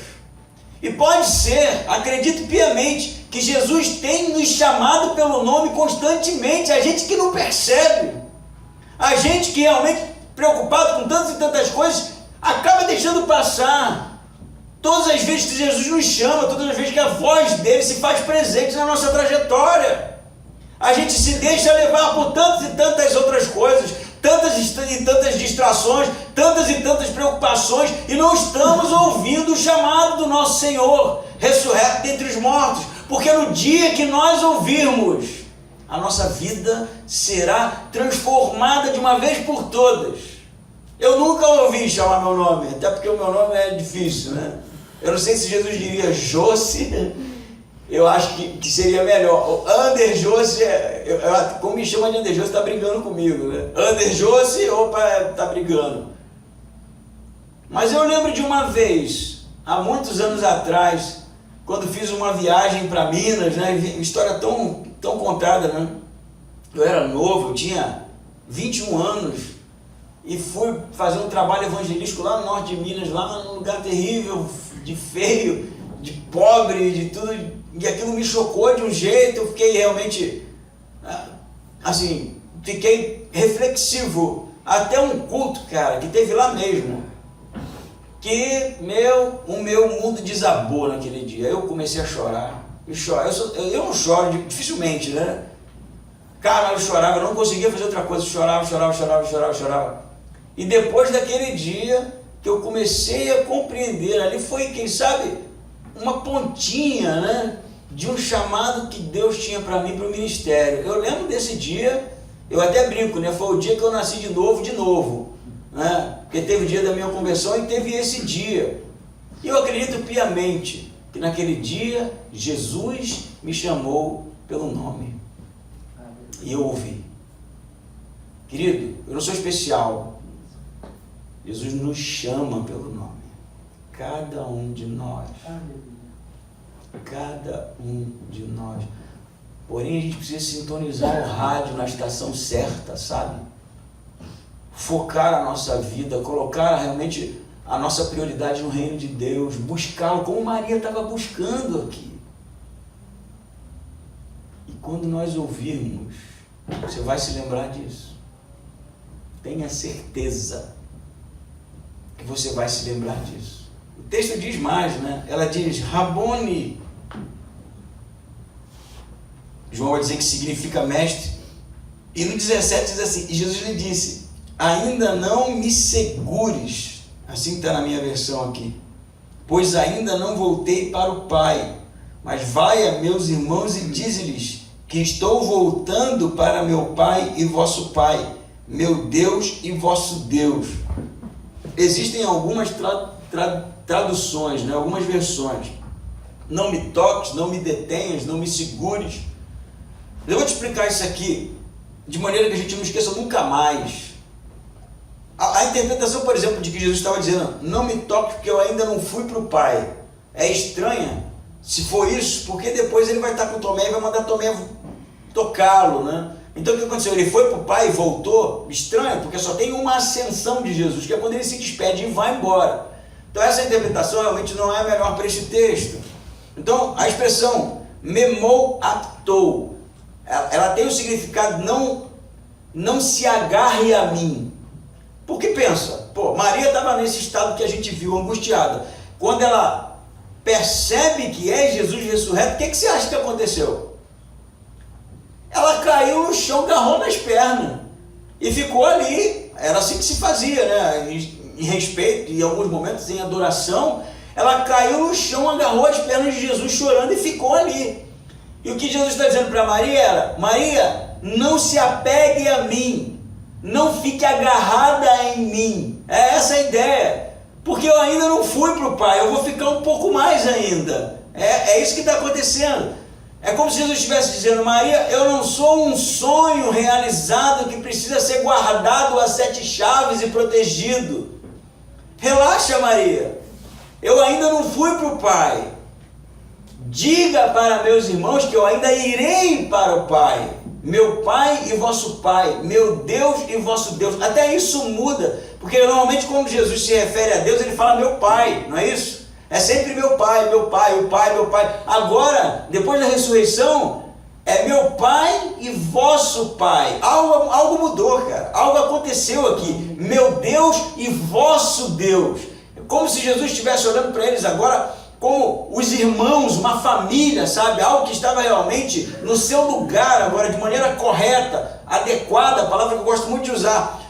E pode ser, acredito piamente, que Jesus tem nos chamado pelo nome constantemente, a gente que não percebe, a gente que realmente preocupado com tantas e tantas coisas, acaba deixando passar. Todas as vezes que Jesus nos chama, todas as vezes que a voz dele se faz presente na nossa trajetória, a gente se deixa levar por tantas e tantas outras coisas, tantas e tantas distrações, tantas e tantas preocupações, e não estamos ouvindo o chamado do nosso Senhor, ressurreto dentre os mortos, porque no dia que nós ouvirmos, a nossa vida será transformada de uma vez por todas. Eu nunca ouvi chamar meu nome, até porque o meu nome é difícil, né? Eu não sei se Jesus diria Josse, eu acho que seria melhor. Ander Josse, como me chama de Ander Josse, está brigando comigo, né? Ander Josse, opa, está brigando. Mas eu lembro de uma vez, há muitos anos atrás, quando fiz uma viagem para Minas, né? História tão contada, né? Eu era novo, eu tinha 21 anos, e fui fazer um trabalho evangelístico lá no norte de Minas, lá num lugar terrível, de feio, de pobre, de tudo, e aquilo me chocou de um jeito, eu fiquei realmente, assim, fiquei reflexivo, até um culto, cara, que teve lá mesmo, que o meu mundo desabou naquele dia. Eu comecei a chorar, eu não choro dificilmente, né? Cara, eu chorava, eu não conseguia fazer outra coisa, chorava. E depois daquele dia que eu comecei a compreender, ali foi, quem sabe, uma pontinha, né, de um chamado que Deus tinha para mim, para o ministério. Eu lembro desse dia, eu até brinco, né, foi o dia que eu nasci de novo, né, porque teve o dia da minha conversão e teve esse dia. E eu acredito piamente que naquele dia Jesus me chamou pelo nome. E eu ouvi. Querido, eu não sou especial. Jesus nos chama pelo nome. Cada um de nós. Cada um de nós. Porém, a gente precisa sintonizar o rádio na estação certa, sabe? Focar a nossa vida, colocar realmente a nossa prioridade no reino de Deus, buscá-lo como Maria estava buscando aqui. quando nós ouvirmos, você vai se lembrar disso. Tenha certeza que você vai se lembrar disso. O texto diz mais, né? Ela diz, Rabone. João vai dizer que significa mestre. E no 17 diz assim, e Jesus lhe disse, ainda não me segures, assim está na minha versão aqui, pois ainda não voltei para o Pai, mas vai a meus irmãos e dize-lhes que estou voltando para meu Pai e vosso Pai, meu Deus e vosso Deus. Existem algumas traduções, né? Algumas versões. Não me toques, não me detenhas, não me segures. Eu vou te explicar isso aqui de maneira que a gente não esqueça nunca mais. A interpretação, por exemplo, de que Jesus estava dizendo, não me toque porque eu ainda não fui para o Pai, é estranha, se for isso, porque depois ele vai estar com Tomé e vai mandar Tomé tocá-lo, né? Então o que aconteceu? Ele foi para o Pai e voltou? Estranho, porque só tem uma ascensão de Jesus, que é quando ele se despede e vai embora. Então essa interpretação realmente não é a melhor para esse texto. Então a expressão memou aptou, ela tem o significado não se agarre a mim. Porque pensa, Maria estava nesse estado que a gente viu, angustiada. Quando ela percebe que é Jesus ressurreto, o que você acha que aconteceu? Ela caiu no chão, agarrou nas pernas e ficou ali. Era assim que se fazia, né? Em respeito, e em alguns momentos em adoração, ela caiu no chão, agarrou as pernas de Jesus chorando e ficou ali. E o que Jesus está dizendo para Maria era, Maria, não se apegue a mim, não fique agarrada em mim. É essa a ideia, porque eu ainda não fui para o Pai, eu vou ficar um pouco mais ainda. É isso que está acontecendo. É como se Jesus estivesse dizendo, Maria, eu não sou um sonho realizado que precisa ser guardado a 7 chaves e protegido. Relaxa, Maria, eu ainda não fui para o Pai. Diga para meus irmãos que eu ainda irei para o Pai, meu Pai e vosso Pai, meu Deus e vosso Deus. Até isso muda, porque normalmente quando Jesus se refere a Deus, ele fala meu Pai, não é isso? É sempre meu Pai, meu Pai, o Pai, meu Pai. Agora, depois da ressurreição, é meu Pai e vosso Pai. Algo mudou, cara. Algo aconteceu aqui. Meu Deus e vosso Deus. É como se Jesus estivesse olhando para eles agora como os irmãos, uma família, sabe? Algo que estava realmente no seu lugar agora, de maneira correta, adequada, a palavra que eu gosto muito de usar.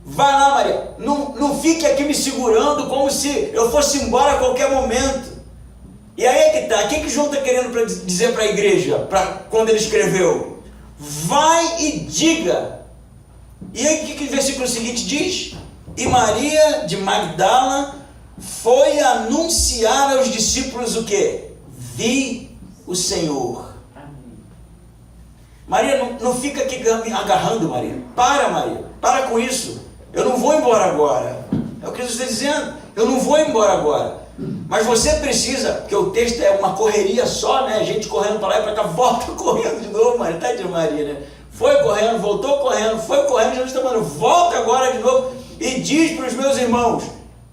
Vai lá, Maria, não fique aqui me segurando como se eu fosse embora a qualquer momento. E aí é que tá, o que João está querendo dizer para a igreja, quando ele escreveu? Vai e diga. E aí o que o versículo seguinte diz? E Maria de Magdala foi anunciar aos discípulos o quê? Vi o Senhor. Maria, não fica aqui agarrando, Maria. Maria, para com isso. Eu não vou embora agora. É o que Jesus está dizendo. Eu não vou embora agora. Mas você precisa, porque o texto é uma correria só, né? Gente correndo para lá e para cá, volta correndo de novo, Maria. Tá de Maria, né? Foi correndo, voltou correndo, foi correndo. Jesus está falando, volta agora de novo e diz para os meus irmãos,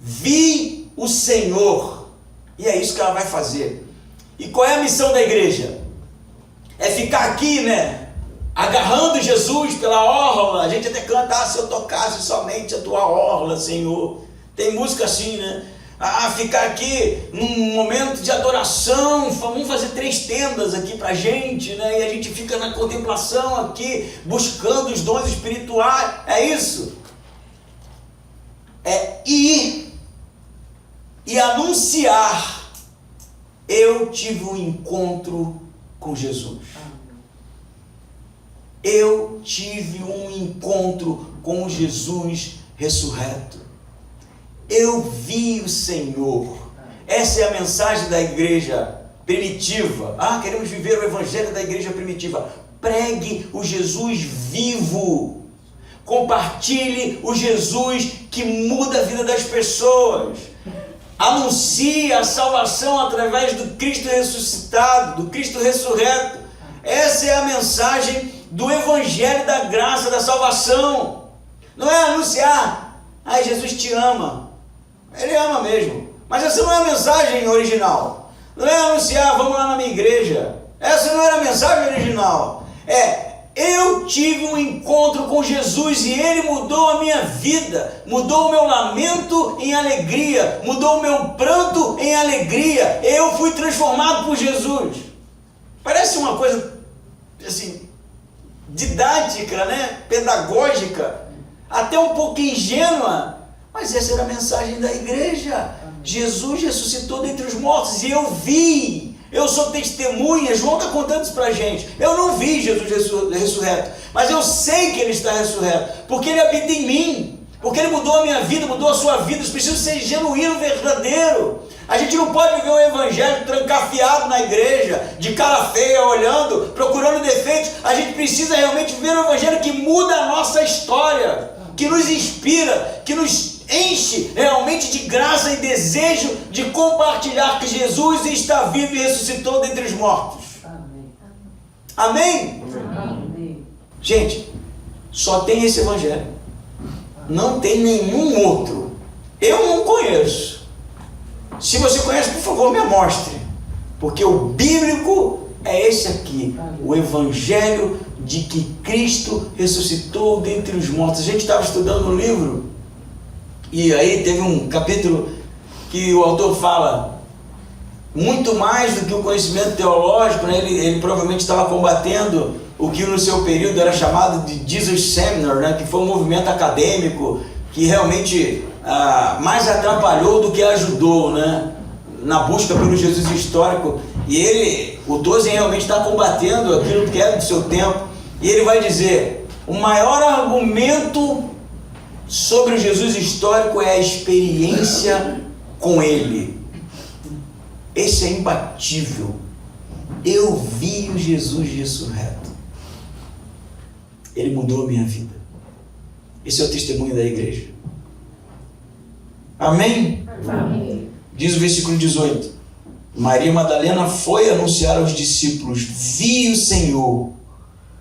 vi o Senhor. E é isso que ela vai fazer. E qual é a missão da igreja? É ficar aqui, né? Agarrando Jesus pela orla. A gente até canta, se eu tocasse somente a tua orla, Senhor. Tem música assim, né? Ficar aqui num momento de adoração, vamos fazer 3 tendas aqui pra gente, né? E a gente fica na contemplação aqui, buscando os dons espirituais. É isso. É ir e anunciar. Eu tive um encontro com Jesus. Eu tive um encontro com Jesus ressurreto. Eu vi o Senhor. Essa é a mensagem da igreja primitiva. Queremos viver o evangelho da igreja primitiva. Pregue o Jesus vivo. Compartilhe o Jesus que muda a vida das pessoas. Anuncie a salvação através do Cristo ressuscitado, do Cristo ressurreto. Essa é a mensagem do evangelho da graça, da salvação. Não é anunciar, Jesus te ama. Ele ama mesmo. Mas essa não é a mensagem original. Não é anunciar, vamos lá na minha igreja. Essa não era a mensagem original. Eu tive um encontro com Jesus e Ele mudou a minha vida, mudou o meu lamento em alegria, mudou o meu pranto em alegria. Eu fui transformado por Jesus. Parece uma coisa assim, didática, né? Pedagógica, até um pouco ingênua, mas essa era a mensagem da igreja. Jesus ressuscitou dentre os mortos e eu vi. Eu sou testemunha, João está contando isso para a gente. Eu não vi Jesus ressurreto, mas eu sei que Ele está ressurreto, porque Ele habita em mim, porque Ele mudou a minha vida, mudou a sua vida. Isso precisa ser genuíno, verdadeiro. A gente não pode viver um evangelho trancafiado na igreja, de cara feia, olhando, procurando defeitos. A gente precisa realmente viver um evangelho que muda a nossa história, que nos inspira, que nos enche realmente de graça e desejo de compartilhar que Jesus está vivo e ressuscitou dentre os mortos. Amém? Amém? Gente, só tem esse evangelho. Não tem nenhum outro. Eu não conheço. Se você conhece, por favor, me mostre. Porque o bíblico é esse aqui. O evangelho de que Cristo ressuscitou dentre os mortos. A gente estava estudando um livro e aí teve um capítulo que o autor fala muito mais do que o conhecimento teológico, né? Ele provavelmente estava combatendo o que no seu período era chamado de Jesus Seminar, né? Que foi um movimento acadêmico que realmente mais atrapalhou do que ajudou, né? Na busca pelo Jesus histórico. E o Tozer realmente está combatendo aquilo que era do seu tempo, e ele vai dizer: o maior argumento sobre o Jesus histórico é a experiência com Ele. Esse é imbatível. Eu vi o Jesus ressurreto. Ele mudou a minha vida. Esse é o testemunho da igreja. Amém? Amém. Diz o versículo 18. Maria Madalena foi anunciar aos discípulos: vi o Senhor,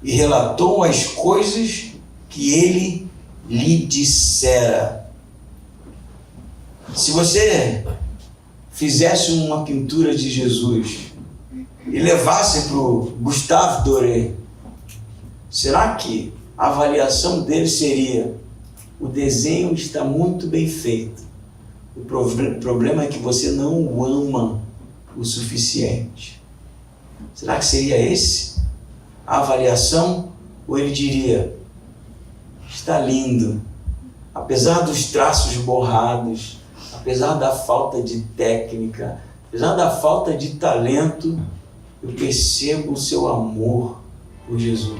e relatou as coisas que Ele lhe dissera. Se você fizesse uma pintura de Jesus e levasse para o Gustave Doré, será que a avaliação dele seria: o desenho está muito bem feito, o problema é que você não o ama o suficiente? Será que seria esse a avaliação? Ou ele diria: está lindo, apesar dos traços borrados, apesar da falta de técnica, apesar da falta de talento, eu percebo o seu amor por Jesus.